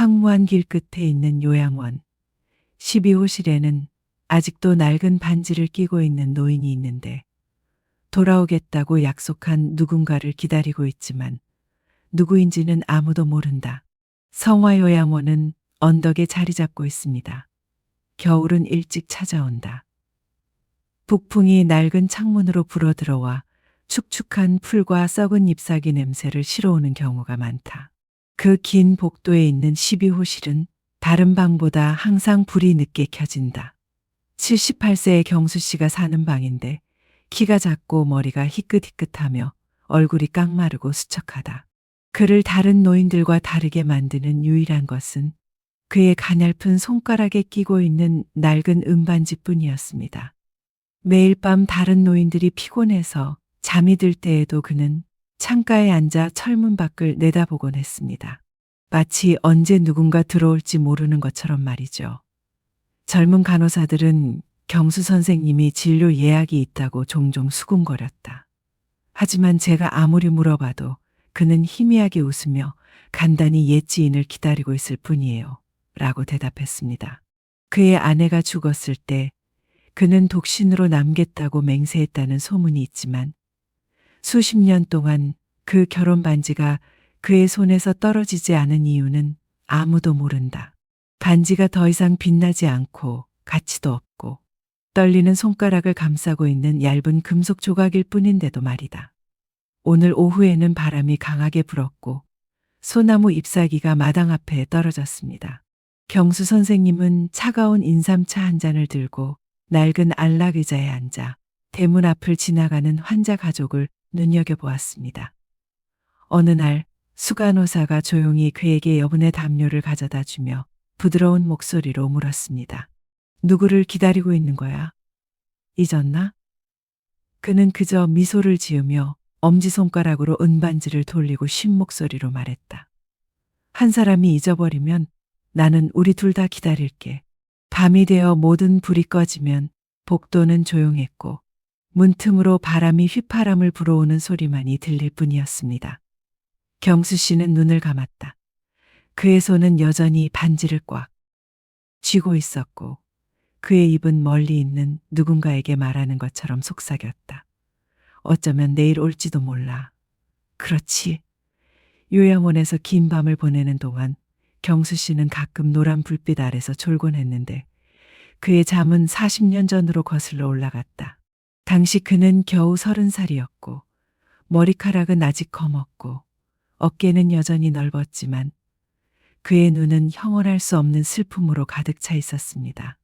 황무한 길 끝에 있는 요양원 12호실에는 아직도 낡은 반지를 끼고 있는 노인이 있는데 돌아오겠다고 약속한 누군가를 기다리고 있지만 누구인지는 아무도 모른다. 성화요양원은 언덕에 자리 잡고 있습니다. 겨울은 일찍 찾아온다. 북풍이 낡은 창문으로 불어들어와 축축한 풀과 썩은 잎사귀 냄새를 실어오는 경우가 많다. 그 긴 복도에 있는 12호실은 다른 방보다 항상 불이 늦게 켜진다. 78세의 경수 씨가 사는 방인데 키가 작고 머리가 희끗희끗하며 얼굴이 깡마르고 수척하다. 그를 다른 노인들과 다르게 만드는 유일한 것은 그의 가냘픈 손가락에 끼고 있는 낡은 은반지뿐이었습니다. 매일 밤 다른 노인들이 피곤해서 잠이 들 때에도 그는 창가에 앉아 철문 밖을 내다보곤 했습니다. 마치 언제 누군가 들어올지 모르는 것처럼 말이죠. 젊은 간호사들은 경수 선생님이 진료 예약이 있다고 종종 수군거렸다. 하지만 제가 아무리 물어봐도 그는 희미하게 웃으며 간단히 옛 지인을 기다리고 있을 뿐이에요. 라고 대답했습니다. 그의 아내가 죽었을 때 그는 독신으로 남겠다고 맹세했다는 소문이 있지만 수십 년 동안 그 결혼 반지가 그의 손에서 떨어지지 않은 이유는 아무도 모른다. 반지가 더 이상 빛나지 않고 가치도 없고 떨리는 손가락을 감싸고 있는 얇은 금속 조각일 뿐인데도 말이다. 오늘 오후에는 바람이 강하게 불었고 소나무 잎사귀가 마당 앞에 떨어졌습니다. 경수 선생님은 차가운 인삼차 한 잔을 들고 낡은 안락 의자에 앉아 대문 앞을 지나가는 환자 가족을 눈여겨보았습니다. 어느 날 수간호사가 조용히 그에게 여분의 담요를 가져다 주며 부드러운 목소리로 물었습니다. 누구를 기다리고 있는 거야? 잊었나? 그는 그저 미소를 지으며 엄지손가락으로 은반지를 돌리고 쉰 목소리로 말했다. 한 사람이 잊어버리면 나는 우리 둘 다 기다릴게. 밤이 되어 모든 불이 꺼지면 복도는 조용했고 문틈으로 바람이 휘파람을 불어오는 소리만이 들릴 뿐이었습니다. 경수 씨는 눈을 감았다. 그의 손은 여전히 반지를 꽉 쥐고 있었고 그의 입은 멀리 있는 누군가에게 말하는 것처럼 속삭였다. 어쩌면 내일 올지도 몰라. 그렇지. 요양원에서 긴 밤을 보내는 동안 경수 씨는 가끔 노란 불빛 아래서 졸곤 했는데 그의 잠은 40년 전으로 거슬러 올라갔다. 당시 그는 겨우 30살이었고 머리카락은 아직 검었고 어깨는 여전히 넓었지만 그의 눈은 형언할 수 없는 슬픔으로 가득 차 있었습니다.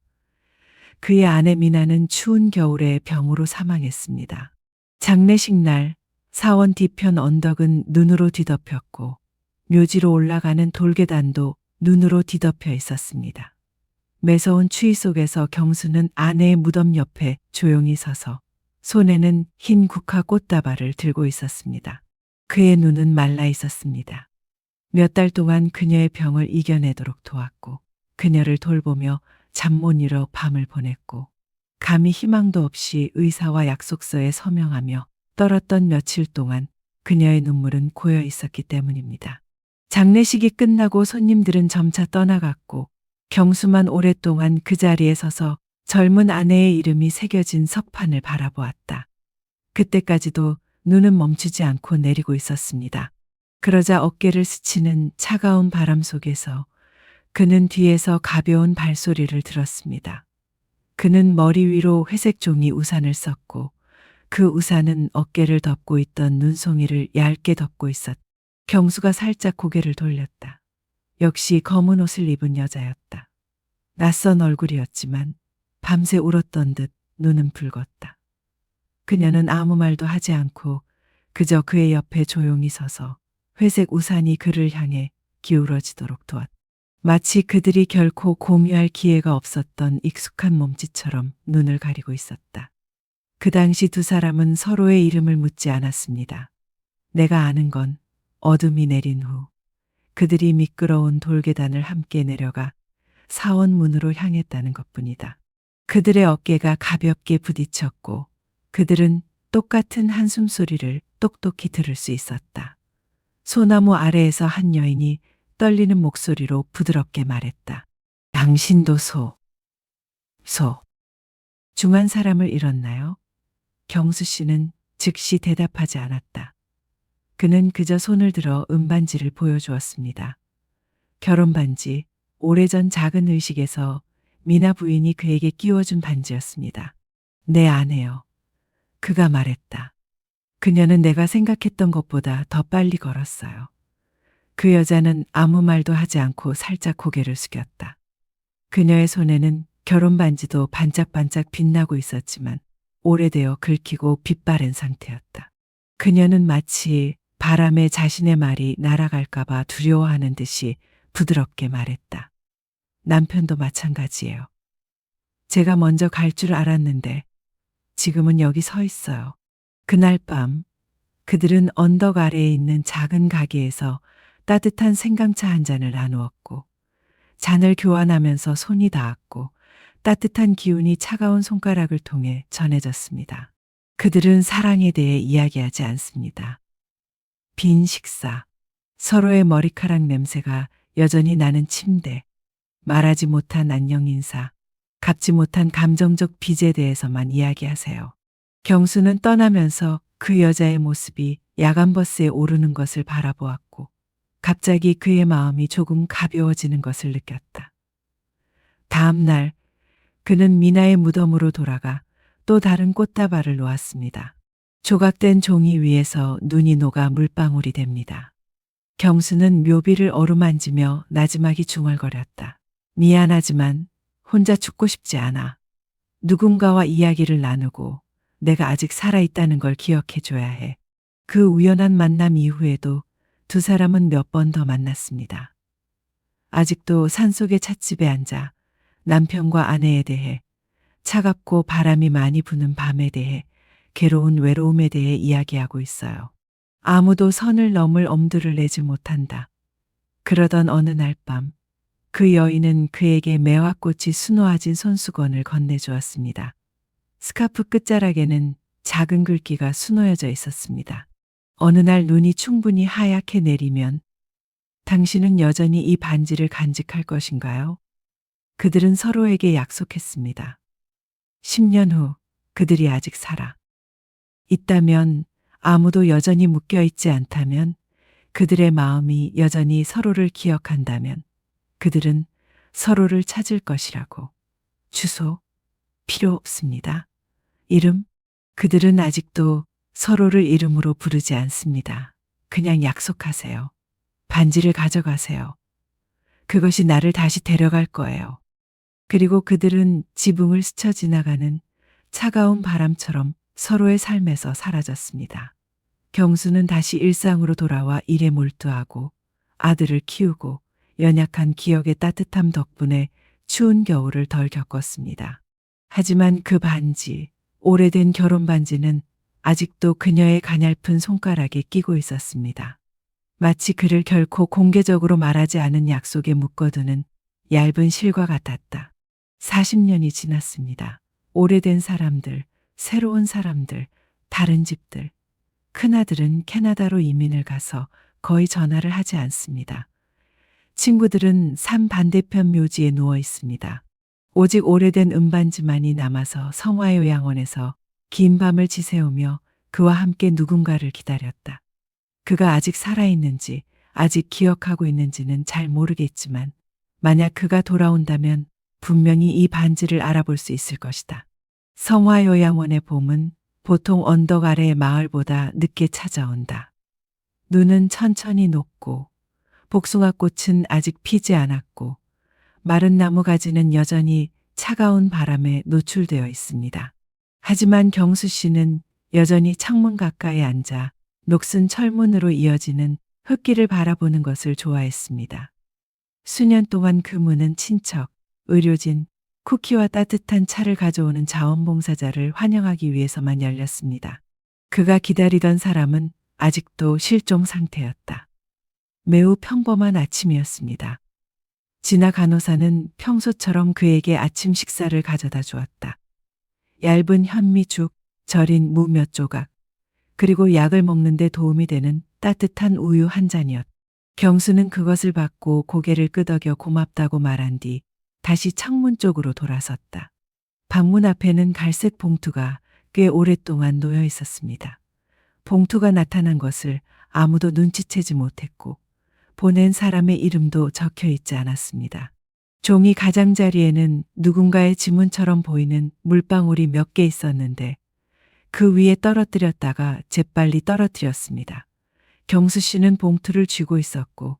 그의 아내 미나는 추운 겨울에 병으로 사망했습니다. 장례식 날 사원 뒤편 언덕은 눈으로 뒤덮였고 묘지로 올라가는 돌계단도 눈으로 뒤덮여 있었습니다. 매서운 추위 속에서 경수는 아내의 무덤 옆에 조용히 서서 손에는 흰 국화 꽃다발을 들고 있었습니다. 그의 눈은 말라 있었습니다. 몇 달 동안 그녀의 병을 이겨내도록 도왔고 그녀를 돌보며 잠 못 이뤄 밤을 보냈고 감히 희망도 없이 의사와 약속서에 서명하며 떨었던 며칠 동안 그녀의 눈물은 고여 있었기 때문입니다. 장례식이 끝나고 손님들은 점차 떠나갔고 경수만 오랫동안 그 자리에 서서 젊은 아내의 이름이 새겨진 석판을 바라보았다. 그때까지도 눈은 멈추지 않고 내리고 있었습니다. 그러자 어깨를 스치는 차가운 바람 속에서 그는 뒤에서 가벼운 발소리를 들었습니다. 그는 머리 위로 회색 종이 우산을 썼고 그 우산은 어깨를 덮고 있던 눈송이를 얇게 덮고 있었다. 경수가 살짝 고개를 돌렸다. 역시 검은 옷을 입은 여자였다. 낯선 얼굴이었지만 밤새 울었던 듯 눈은 붉었다. 그녀는 아무 말도 하지 않고 그저 그의 옆에 조용히 서서 회색 우산이 그를 향해 기울어지도록 도왔다. 마치 그들이 결코 공유할 기회가 없었던 익숙한 몸짓처럼 눈을 가리고 있었다. 그 당시 두 사람은 서로의 이름을 묻지 않았습니다. 내가 아는 건 어둠이 내린 후 그들이 미끄러운 돌계단을 함께 내려가 사원 문으로 향했다는 것뿐이다. 그들의 어깨가 가볍게 부딪혔고 그들은 똑같은 한숨 소리를 똑똑히 들을 수 있었다. 소나무 아래에서 한 여인이 떨리는 목소리로 부드럽게 말했다. 당신도 소. 중한 사람을 잃었나요? 경수 씨는 즉시 대답하지 않았다. 그는 그저 손을 들어 은반지를 보여주었습니다. 결혼 반지, 오래전 작은 의식에서 미나 부인이 그에게 끼워준 반지였습니다. 내 아내요. 그가 말했다. 그녀는 내가 생각했던 것보다 더 빨리 걸었어요. 그 여자는 아무 말도 하지 않고 살짝 고개를 숙였다. 그녀의 손에는 결혼 반지도 반짝반짝 빛나고 있었지만 오래되어 긁히고 빛바랜 상태였다. 그녀는 마치 바람에 자신의 말이 날아갈까봐 두려워하는 듯이 부드럽게 말했다. 남편도 마찬가지예요. 제가 먼저 갈 줄 알았는데 지금은 여기 서 있어요. 그날 밤 그들은 언덕 아래에 있는 작은 가게에서 따뜻한 생강차 한 잔을 나누었고 잔을 교환하면서 손이 닿았고 따뜻한 기운이 차가운 손가락을 통해 전해졌습니다. 그들은 사랑에 대해 이야기하지 않습니다. 빈 식사, 서로의 머리카락 냄새가 여전히 나는 침대, 말하지 못한 안녕 인사, 갚지 못한 감정적 빚에 대해서만 이야기하세요. 경수는 떠나면서 그 여자의 모습이 야간버스에 오르는 것을 바라보았고 갑자기 그의 마음이 조금 가벼워지는 것을 느꼈다. 다음 날 그는 미나의 무덤으로 돌아가 또 다른 꽃다발을 놓았습니다. 조각된 종이 위에서 눈이 녹아 물방울이 됩니다. 경수는 묘비를 어루만지며 나지막이 중얼거렸다. 미안하지만 혼자 죽고 싶지 않아. 누군가와 이야기를 나누고 내가 아직 살아있다는 걸 기억해 줘야 해. 그 우연한 만남 이후에도 두 사람은 몇 번 더 만났습니다. 아직도 산속의 찻집에 앉아 남편과 아내에 대해, 차갑고 바람이 많이 부는 밤에 대해, 괴로운 외로움에 대해 이야기하고 있어요. 아무도 선을 넘을 엄두를 내지 못한다. 그러던 어느 날 밤, 그 여인은 그에게 매화꽃이 수놓아진 손수건을 건네주었습니다. 스카프 끝자락에는 작은 글귀가 수놓여져 있었습니다. 어느 날 눈이 충분히 하얗게 내리면 당신은 여전히 이 반지를 간직할 것인가요? 그들은 서로에게 약속했습니다. 10년 후 그들이 아직 살아 있다면, 아무도 여전히 묶여있지 않다면, 그들의 마음이 여전히 서로를 기억한다면 그들은 서로를 찾을 것이라고. 주소 필요 없습니다. 이름? 그들은 아직도 서로를 이름으로 부르지 않습니다. 그냥 약속하세요. 반지를 가져가세요. 그것이 나를 다시 데려갈 거예요. 그리고 그들은 지붕을 스쳐 지나가는 차가운 바람처럼 서로의 삶에서 사라졌습니다. 경수는 다시 일상으로 돌아와 일에 몰두하고 아들을 키우고 연약한 기억의 따뜻함 덕분에 추운 겨울을 덜 겪었습니다. 하지만 그 반지, 오래된 결혼 반지는 아직도 그녀의 가냘픈 손가락에 끼고 있었습니다. 마치 그를 결코 공개적으로 말하지 않은 약속에 묶어두는 얇은 실과 같았다. 40년이 지났습니다. 오래된 사람들, 새로운 사람들, 다른 집들. 큰아들은 캐나다로 이민을 가서 거의 전화를 하지 않습니다. 친구들은 산 반대편 묘지에 누워 있습니다. 오직 오래된 은반지만이 남아서 성화요양원에서 긴 밤을 지새우며 그와 함께 누군가를 기다렸다. 그가 아직 살아있는지, 아직 기억하고 있는지는 잘 모르겠지만 만약 그가 돌아온다면 분명히 이 반지를 알아볼 수 있을 것이다. 성화요양원의 봄은 보통 언덕 아래의 마을보다 늦게 찾아온다. 눈은 천천히 녹고 복숭아꽃은 아직 피지 않았고 마른 나무 가지는 여전히 차가운 바람에 노출되어 있습니다. 하지만 경수 씨는 여전히 창문 가까이 앉아 녹슨 철문으로 이어지는 흙길을 바라보는 것을 좋아했습니다. 수년 동안 그 문은 친척, 의료진, 쿠키와 따뜻한 차를 가져오는 자원봉사자를 환영하기 위해서만 열렸습니다. 그가 기다리던 사람은 아직도 실종 상태였다. 매우 평범한 아침이었습니다. 진아 간호사는 평소처럼 그에게 아침 식사를 가져다 주었다. 얇은 현미죽, 절인 무 몇 조각, 그리고 약을 먹는 데 도움이 되는 따뜻한 우유 한 잔이었다. 경수는 그것을 받고 고개를 끄덕여 고맙다고 말한 뒤 다시 창문 쪽으로 돌아섰다. 방문 앞에는 갈색 봉투가 꽤 오랫동안 놓여 있었습니다. 봉투가 나타난 것을 아무도 눈치채지 못했고 보낸 사람의 이름도 적혀 있지 않았습니다. 종이 가장자리에는 누군가의 지문처럼 보이는 물방울이 몇 개 있었는데 그 위에 떨어뜨렸다가 재빨리 떨어뜨렸습니다. 경수 씨는 봉투를 쥐고 있었고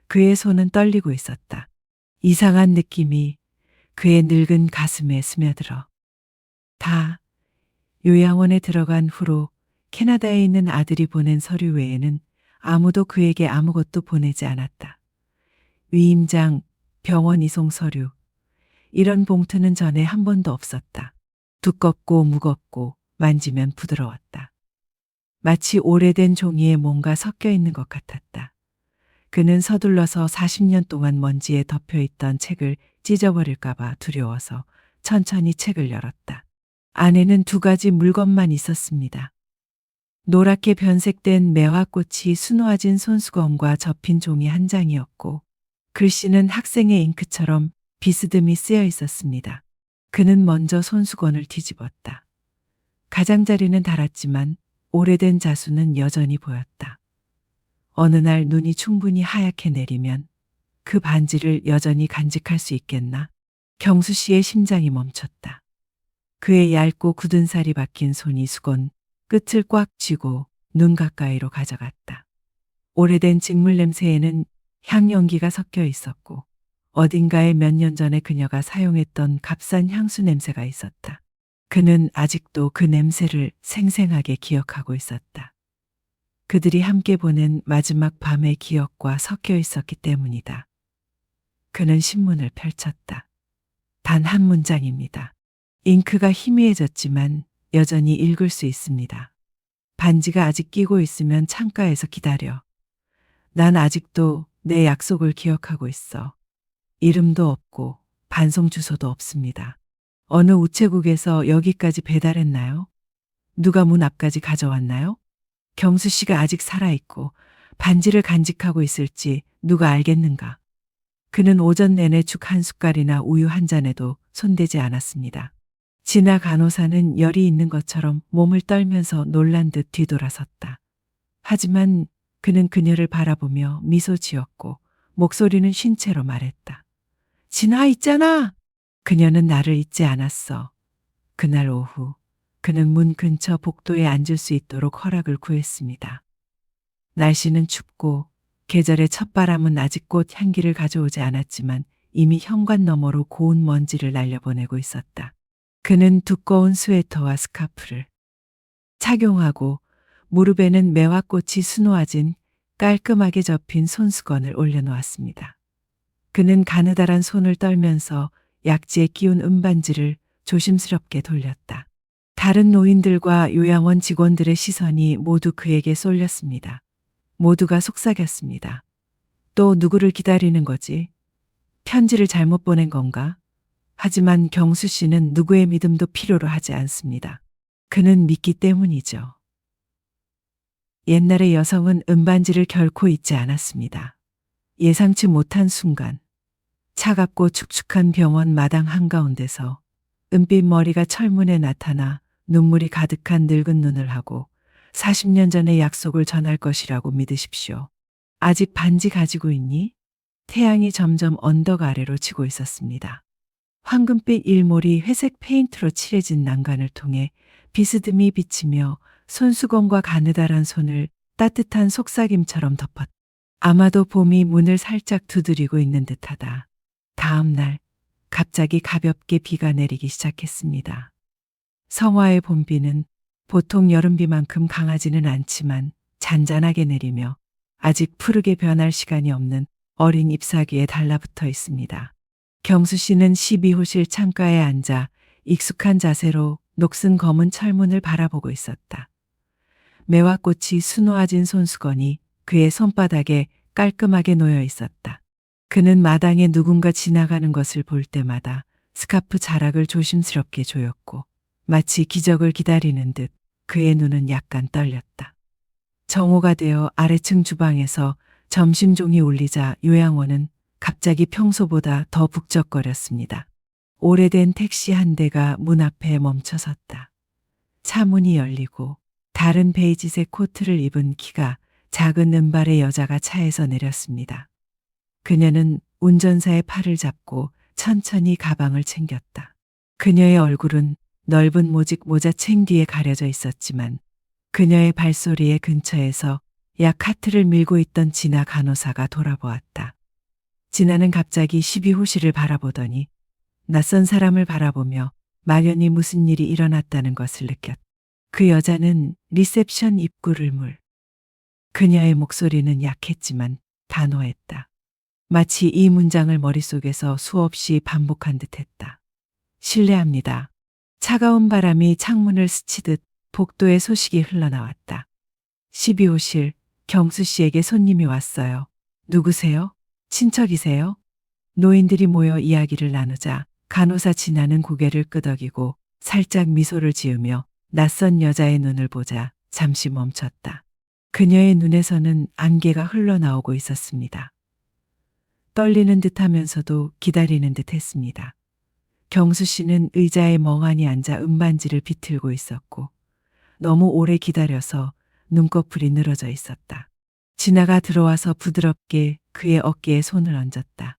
그의 손은 떨리고 있었다. 이상한 느낌이 그의 늙은 가슴에 스며들어. 다 요양원에 들어간 후로 캐나다에 있는 아들이 보낸 서류 외에는 아무도 그에게 아무것도 보내지 않았다. 위임장, 병원 이송 서류, 이런 봉투는 전에 한 번도 없었다. 두껍고 무겁고 만지면 부드러웠다. 마치 오래된 종이에 뭔가 섞여 있는 것 같았다. 그는 서둘러서 40년 동안 먼지에 덮여있던 책을 찢어버릴까봐 두려워서 천천히 책을 열었다. 안에는 2가지 물건만 있었습니다. 노랗게 변색된 매화꽃이 수놓아진 손수건과 접힌 종이 한 장이었고 글씨는 학생의 잉크처럼 비스듬히 쓰여 있었습니다. 그는 먼저 손수건을 뒤집었다. 가장자리는 닳았지만 오래된 자수는 여전히 보였다. 어느 날 눈이 충분히 하얗게 내리면 그 반지를 여전히 간직할 수 있겠나? 경수 씨의 심장이 멈췄다. 그의 얇고 굳은 살이 박힌 손이 수건 끝을 꽉 쥐고 눈 가까이로 가져갔다. 오래된 직물 냄새에는 향연기가 섞여 있었고 어딘가에 몇 년 전에 그녀가 사용했던 값싼 향수 냄새가 있었다. 그는 아직도 그 냄새를 생생하게 기억하고 있었다. 그들이 함께 보낸 마지막 밤의 기억과 섞여 있었기 때문이다. 그는 신문을 펼쳤다. 단 한 문장입니다. 잉크가 희미해졌지만 여전히 읽을 수 있습니다. 반지가 아직 끼고 있으면 창가에서 기다려. 난 아직도 내 약속을 기억하고 있어. 이름도 없고 반송 주소도 없습니다. 어느 우체국에서 여기까지 배달했나요? 누가 문 앞까지 가져왔나요? 경수 씨가 아직 살아있고 반지를 간직하고 있을지 누가 알겠는가? 그는 오전 내내 죽 한 숟갈이나 우유 한 잔에도 손대지 않았습니다. 진아 간호사는 열이 있는 것처럼 몸을 떨면서 놀란 듯 뒤돌아섰다. 하지만 그는 그녀를 바라보며 미소 지었고 목소리는 쉰 채로 말했다. 진아 있잖아. 그녀는 나를 잊지 않았어. 그날 오후 그는 문 근처 복도에 앉을 수 있도록 허락을 구했습니다. 날씨는 춥고 계절의 첫바람은 아직 꽃 향기를 가져오지 않았지만 이미 현관 너머로 고운 먼지를 날려보내고 있었다. 그는 두꺼운 스웨터와 스카프를 착용하고 무릎에는 매화꽃이 수놓아진 깔끔하게 접힌 손수건을 올려놓았습니다. 그는 가느다란 손을 떨면서 약지에 끼운 은반지를 조심스럽게 돌렸다. 다른 노인들과 요양원 직원들의 시선이 모두 그에게 쏠렸습니다. 모두가 속삭였습니다. 또 누구를 기다리는 거지? 편지를 잘못 보낸 건가? 하지만 경수 씨는 누구의 믿음도 필요로 하지 않습니다. 그는 믿기 때문이죠. 옛날의 여성은 은반지를 결코 잊지 않았습니다. 예상치 못한 순간, 차갑고 축축한 병원 마당 한가운데서 은빛 머리가 철문에 나타나 눈물이 가득한 늙은 눈을 하고 40년 전의 약속을 전할 것이라고 믿으십시오. 아직 반지 가지고 있니? 태양이 점점 언덕 아래로 치고 있었습니다. 황금빛 일몰이 회색 페인트로 칠해진 난간을 통해 비스듬히 비치며 손수건과 가느다란 손을 따뜻한 속삭임처럼 덮었다. 아마도 봄이 문을 살짝 두드리고 있는 듯하다. 다음 날 갑자기 가볍게 비가 내리기 시작했습니다. 성화의 봄비는 보통 여름비만큼 강하지는 않지만 잔잔하게 내리며 아직 푸르게 변할 시간이 없는 어린 잎사귀에 달라붙어 있습니다. 경수 씨는 12호실 창가에 앉아 익숙한 자세로 녹슨 검은 철문을 바라보고 있었다. 매화꽃이 수놓아진 손수건이 그의 손바닥에 깔끔하게 놓여 있었다. 그는 마당에 누군가 지나가는 것을 볼 때마다 스카프 자락을 조심스럽게 조였고 마치 기적을 기다리는 듯 그의 눈은 약간 떨렸다. 정오가 되어 아래층 주방에서 점심종이 울리자 요양원은 갑자기 평소보다 더 북적거렸습니다. 오래된 택시 한 대가 문 앞에 멈춰섰다. 차 문이 열리고 다른 베이지색 코트를 입은 키가 작은 은발의 여자가 차에서 내렸습니다. 그녀는 운전사의 팔을 잡고 천천히 가방을 챙겼다. 그녀의 얼굴은 넓은 모직 모자챙 뒤에 가려져 있었지만 그녀의 발소리의 근처에서 약 카트를 밀고 있던 진아 간호사가 돌아보았다. 진아는 갑자기 12호실을 바라보더니 낯선 사람을 바라보며 막연히 무슨 일이 일어났다는 것을 느꼈다. 그 여자는 리셉션 입구를 그녀의 목소리는 약했지만 단호했다. 마치 이 문장을 머릿속에서 수없이 반복한 듯했다. 실례합니다. 차가운 바람이 창문을 스치듯 복도에 소식이 흘러나왔다. 12호실 경수 씨에게 손님이 왔어요. 누구세요? 친척이세요? 노인들이 모여 이야기를 나누자 간호사 진아는 고개를 끄덕이고 살짝 미소를 지으며 낯선 여자의 눈을 보자 잠시 멈췄다. 그녀의 눈에서는 안개가 흘러나오고 있었습니다. 떨리는 듯하면서도 기다리는 듯했습니다. 경수 씨는 의자에 멍하니 앉아 은반지를 비틀고 있었고 너무 오래 기다려서 눈꺼풀이 늘어져 있었다. 진아가 들어와서 부드럽게 그의 어깨에 손을 얹었다.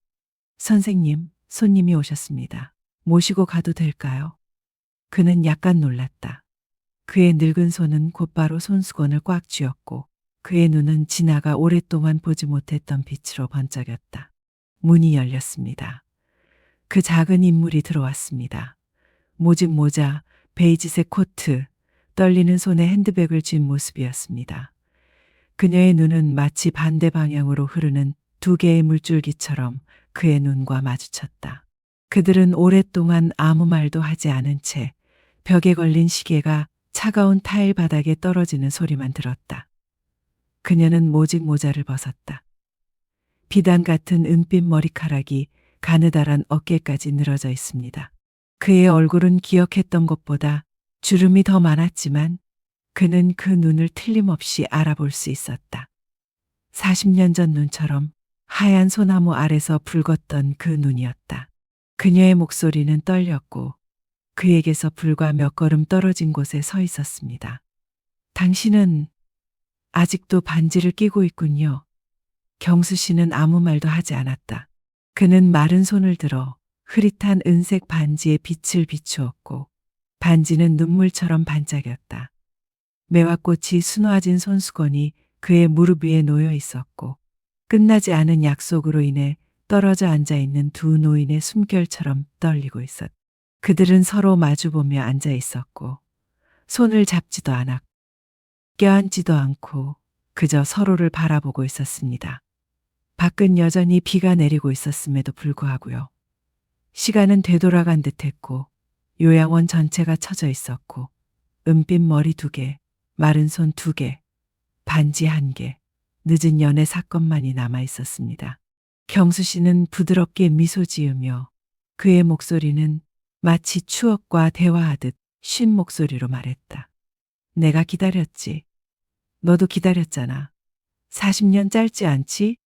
선생님, 손님이 오셨습니다. 모시고 가도 될까요? 그는 약간 놀랐다. 그의 늙은 손은 곧바로 손수건을 꽉 쥐었고 그의 눈은 진아가 오랫동안 보지 못했던 빛으로 번쩍였다. 문이 열렸습니다. 그 작은 인물이 들어왔습니다. 모직 모자, 베이지색 코트, 떨리는 손에 핸드백을 쥔 모습이었습니다. 그녀의 눈은 마치 반대 방향으로 흐르는 두 개의 물줄기처럼 그의 눈과 마주쳤다. 그들은 오랫동안 아무 말도 하지 않은 채 벽에 걸린 시계가 차가운 타일 바닥에 떨어지는 소리만 들었다. 그녀는 모직 모자를 벗었다. 비단 같은 은빛 머리카락이 가느다란 어깨까지 늘어져 있습니다. 그의 얼굴은 기억했던 것보다 주름이 더 많았지만 그는 그 눈을 틀림없이 알아볼 수 있었다. 40년 전 눈처럼 하얀 소나무 아래서 붉었던 그 눈이었다. 그녀의 목소리는 떨렸고 그에게서 불과 몇 걸음 떨어진 곳에 서 있었습니다. 당신은 아직도 반지를 끼고 있군요. 경수 씨는 아무 말도 하지 않았다. 그는 마른 손을 들어 흐릿한 은색 반지에 빛을 비추었고 반지는 눈물처럼 반짝였다. 매화꽃이 수놓아진 손수건이 그의 무릎 위에 놓여 있었고 끝나지 않은 약속으로 인해 떨어져 앉아 있는 두 노인의 숨결처럼 떨리고 있었다. 그들은 서로 마주보며 앉아 있었고 손을 잡지도 않았고 껴안지도 않고 그저 서로를 바라보고 있었습니다. 밖은 여전히 비가 내리고 있었음에도 불구하고요. 시간은 되돌아간 듯했고 요양원 전체가 처져 있었고 은빛 머리 2개, 마른 손 2개, 반지 1개, 늦은 연애 사건만이 남아 있었습니다. 경수 씨는 부드럽게 미소 지으며 그의 목소리는 마치 추억과 대화하듯 쉰 목소리로 말했다. 내가 기다렸지. 너도 기다렸잖아. 40년 짧지 않지?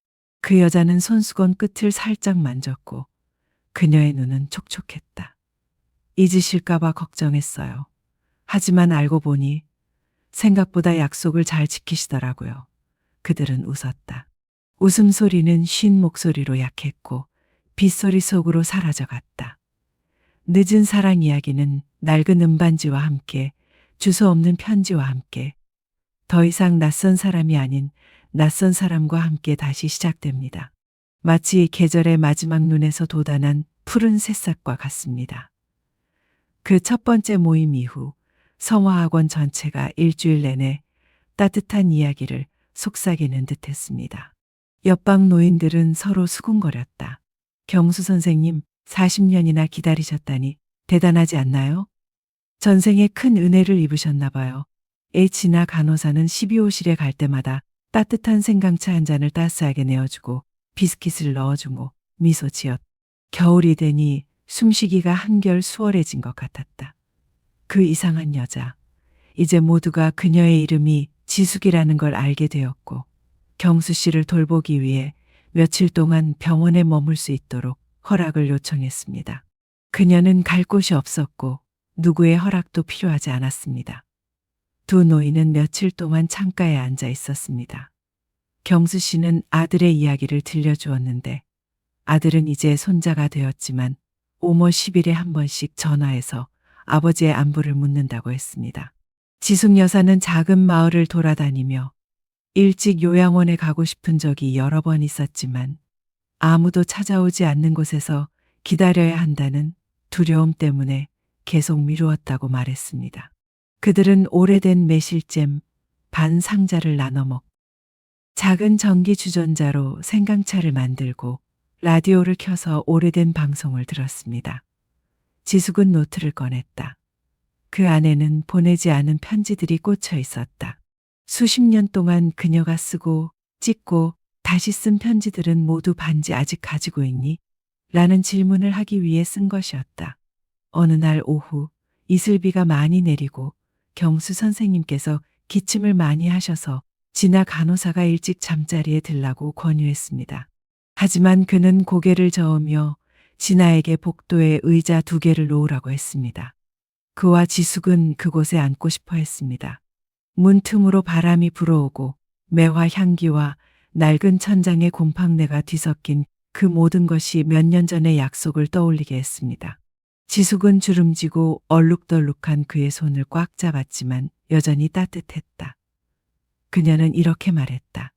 그 여자는 손수건 끝을 살짝 만졌고 그녀의 눈은 촉촉했다. 잊으실까봐 걱정했어요. 하지만 알고 보니 생각보다 약속을 잘 지키시더라고요. 그들은 웃었다. 웃음소리는 쉰 목소리로 약했고 빗소리 속으로 사라져갔다. 늦은 사랑 이야기는 낡은 은반지와 함께 주소 없는 편지와 함께 더 이상 낯선 사람이 아닌 낯선 사람과 함께 다시 시작됩니다. 마치 계절의 마지막 눈에서 돋아난 푸른 새싹과 같습니다. 그 첫 번째 모임 이후 성화학원 전체가 일주일 내내 따뜻한 이야기를 속삭이는 듯했습니다. 옆방 노인들은 서로 수군거렸다. 경수 선생님, 40년이나 기다리셨다니 대단하지 않나요? 전생에 큰 은혜를 입으셨나 봐요. H나 간호사는 12호실에 갈 때마다 따뜻한 생강차 한 잔을 따스하게 내어주고 비스킷을 넣어주고 미소 지었. 겨울이 되니 숨쉬기가 한결 수월해진 것 같았다. 그 이상한 여자. 이제 모두가 그녀의 이름이 지숙이라는 걸 알게 되었고 경수 씨를 돌보기 위해 며칠 동안 병원에 머물 수 있도록 허락을 요청했습니다. 그녀는 갈 곳이 없었고 누구의 허락도 필요하지 않았습니다. 두 노인은 며칠 동안 창가에 앉아 있었습니다. 경수 씨는 아들의 이야기를 들려주었는데 아들은 이제 손자가 되었지만 오모 10일에 한 번씩 전화해서 아버지의 안부를 묻는다고 했습니다. 지숙 여사는 작은 마을을 돌아다니며 일찍 요양원에 가고 싶은 적이 여러 번 있었지만 아무도 찾아오지 않는 곳에서 기다려야 한다는 두려움 때문에 계속 미루었다고 말했습니다. 그들은 오래된 매실잼 반 상자를 나눠 먹고 작은 전기 주전자로 생강차를 만들고 라디오를 켜서 오래된 방송을 들었습니다. 지숙은 노트를 꺼냈다. 그 안에는 보내지 않은 편지들이 꽂혀 있었다. 수십 년 동안 그녀가 쓰고 찍고 다시 쓴 편지들은 모두 반지 아직 가지고 있니? 라는 질문을 하기 위해 쓴 것이었다. 어느 날 오후 이슬비가 많이 내리고 경수 선생님께서 기침을 많이 하셔서 진아 간호사가 일찍 잠자리에 들라고 권유했습니다. 하지만 그는 고개를 저으며 진아에게 복도에 의자 2개를 놓으라고 했습니다. 그와 지숙은 그곳에 앉고 싶어 했습니다. 문틈으로 바람이 불어오고 매화 향기와 낡은 천장의 곰팡내가 뒤섞인 그 모든 것이 몇 년 전의 약속을 떠올리게 했습니다. 지숙은 주름지고 얼룩덜룩한 그의 손을 꽉 잡았지만 여전히 따뜻했다. 그녀는 이렇게 말했다.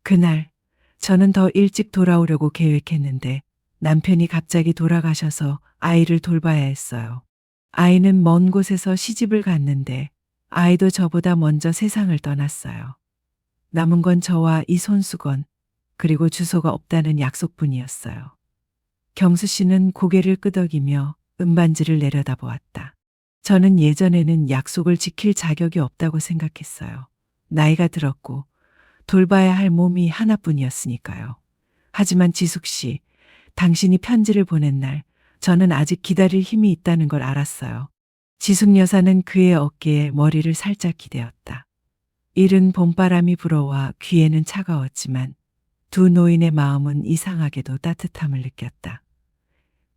그날 저는 더 일찍 돌아오려고 계획했는데 남편이 갑자기 돌아가셔서 아이를 돌봐야 했어요. 아이는 먼 곳에서 시집을 갔는데 아이도 저보다 먼저 세상을 떠났어요. 남은 건 저와 이 손수건 그리고 주소가 없다는 약속뿐이었어요. 경수 씨는 고개를 끄덕이며 은반지를 내려다보았다. 저는 예전에는 약속을 지킬 자격이 없다고 생각했어요. 나이가 들었고 돌봐야 할 몸이 하나뿐이었으니까요. 하지만 지숙 씨, 당신이 편지를 보낸 날 저는 아직 기다릴 힘이 있다는 걸 알았어요. 지숙 여사는 그의 어깨에 머리를 살짝 기대었다. 이른 봄바람이 불어와 귀에는 차가웠지만 두 노인의 마음은 이상하게도 따뜻함을 느꼈다.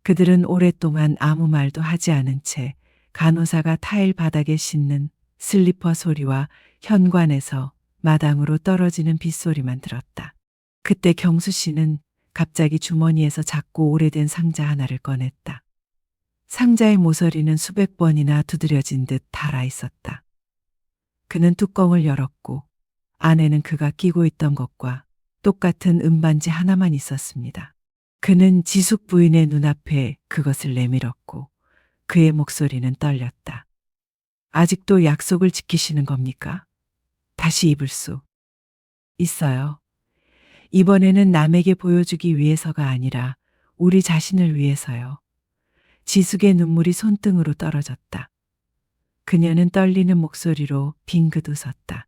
그들은 오랫동안 아무 말도 하지 않은 채 간호사가 타일 바닥에 싣는 슬리퍼 소리와 현관에서 마당으로 떨어지는 빗소리만 들었다. 그때 경수 씨는 갑자기 주머니에서 작고 오래된 상자 하나를 꺼냈다. 상자의 모서리는 수백 번이나 두드려진 듯 닳아 있었다. 그는 뚜껑을 열었고 안에는 그가 끼고 있던 것과 똑같은 은반지 하나만 있었습니다. 그는 지숙 부인의 눈앞에 그것을 내밀었고 그의 목소리는 떨렸다. 아직도 약속을 지키시는 겁니까? 다시 입을 수 있어요. 이번에는 남에게 보여주기 위해서가 아니라 우리 자신을 위해서요. 지숙의 눈물이 손등으로 떨어졌다. 그녀는 떨리는 목소리로 빙긋 웃었다.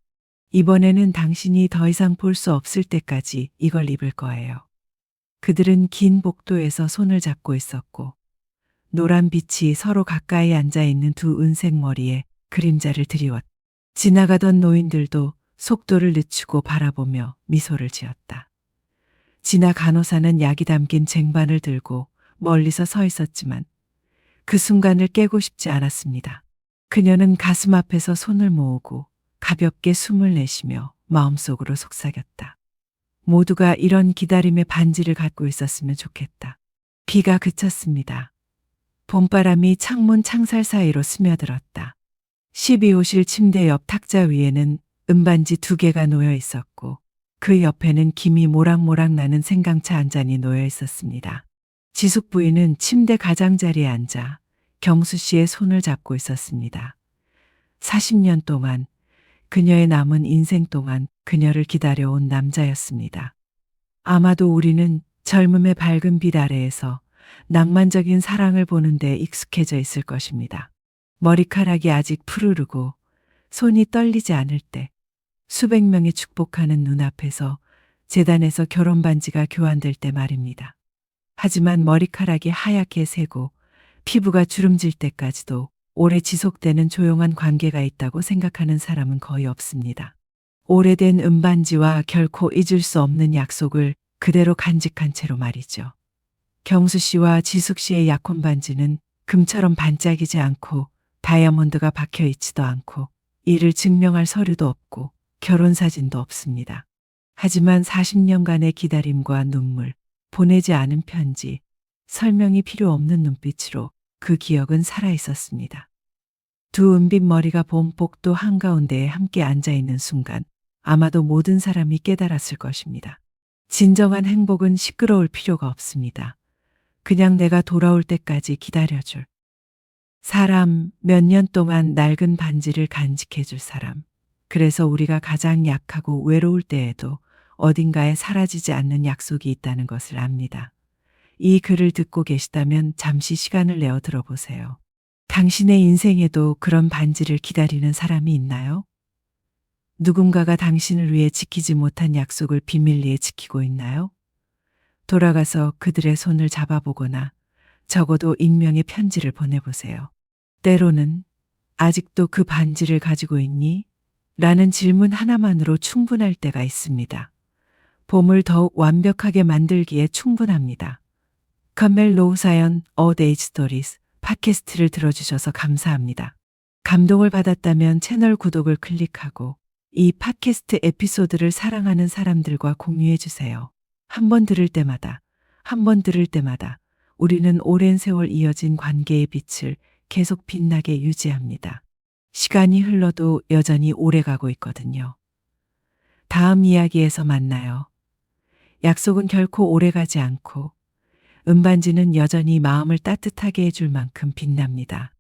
이번에는 당신이 더 이상 볼 수 없을 때까지 이걸 입을 거예요. 그들은 긴 복도에서 손을 잡고 있었고 노란 빛이 서로 가까이 앉아 있는 두 은색 머리에 그림자를 드리웠다. 지나가던 노인들도 속도를 늦추고 바라보며 미소를 지었다. 진아 간호사는 약이 담긴 쟁반을 들고 멀리서 서 있었지만 그 순간을 깨고 싶지 않았습니다. 그녀는 가슴 앞에서 손을 모으고 가볍게 숨을 내쉬며 마음속으로 속삭였다. 모두가 이런 기다림의 반지를 갖고 있었으면 좋겠다. 비가 그쳤습니다. 봄바람이 창문 창살 사이로 스며들었다. 12호실 침대 옆 탁자 위에는 은반지 2개가 놓여 있었고 그 옆에는 김이 모락모락 나는 생강차 한 잔이 놓여 있었습니다. 지숙 부인은 침대 가장자리에 앉아 경수 씨의 손을 잡고 있었습니다. 40년 동안 그녀의 남은 인생 동안 그녀를 기다려온 남자였습니다. 아마도 우리는 젊음의 밝은 빛 아래에서 낭만적인 사랑을 보는데 익숙해져 있을 것입니다. 머리카락이 아직 푸르르고 손이 떨리지 않을 때 수백 명이 축복하는 눈앞에서 제단에서 결혼 반지가 교환될 때 말입니다. 하지만 머리카락이 하얗게 새고 피부가 주름질 때까지도 오래 지속되는 조용한 관계가 있다고 생각하는 사람은 거의 없습니다. 오래된 은반지와 결코 잊을 수 없는 약속을 그대로 간직한 채로 말이죠. 경수 씨와 지숙 씨의 약혼 반지는 금처럼 반짝이지 않고 다이아몬드가 박혀 있지도 않고 이를 증명할 서류도 없고 결혼 사진도 없습니다. 하지만 40년간의 기다림과 눈물, 보내지 않은 편지, 설명이 필요 없는 눈빛으로 그 기억은 살아 있었습니다. 두 은빛 머리가 봄 복도 한가운데에 함께 앉아 있는 순간 아마도 모든 사람이 깨달았을 것입니다. 진정한 행복은 시끄러울 필요가 없습니다. 그냥 내가 돌아올 때까지 기다려줄 사람, 몇 년 동안 낡은 반지를 간직해줄 사람. 그래서 우리가 가장 약하고 외로울 때에도 어딘가에 사라지지 않는 약속이 있다는 것을 압니다. 이 글을 듣고 계시다면 잠시 시간을 내어 들어보세요. 당신의 인생에도 그런 반지를 기다리는 사람이 있나요? 누군가가 당신을 위해 지키지 못한 약속을 비밀리에 지키고 있나요? 돌아가서 그들의 손을 잡아보거나 적어도 익명의 편지를 보내보세요. 때로는 아직도 그 반지를 가지고 있니? 라는 질문 하나만으로 충분할 때가 있습니다. 봄을 더욱 완벽하게 만들기에 충분합니다. 카멜 로우 사연 A Day Stories 팟캐스트를 들어주셔서 감사합니다. 감동을 받았다면 채널 구독을 클릭하고 이 팟캐스트 에피소드를 사랑하는 사람들과 공유해 주세요. 한 번 들을 때마다 우리는 오랜 세월 이어진 관계의 빛을 계속 빛나게 유지합니다. 시간이 흘러도 여전히 오래가고 있거든요. 다음 이야기에서 만나요. 약속은 결코 오래가지 않고 은반지는 여전히 마음을 따뜻하게 해줄 만큼 빛납니다.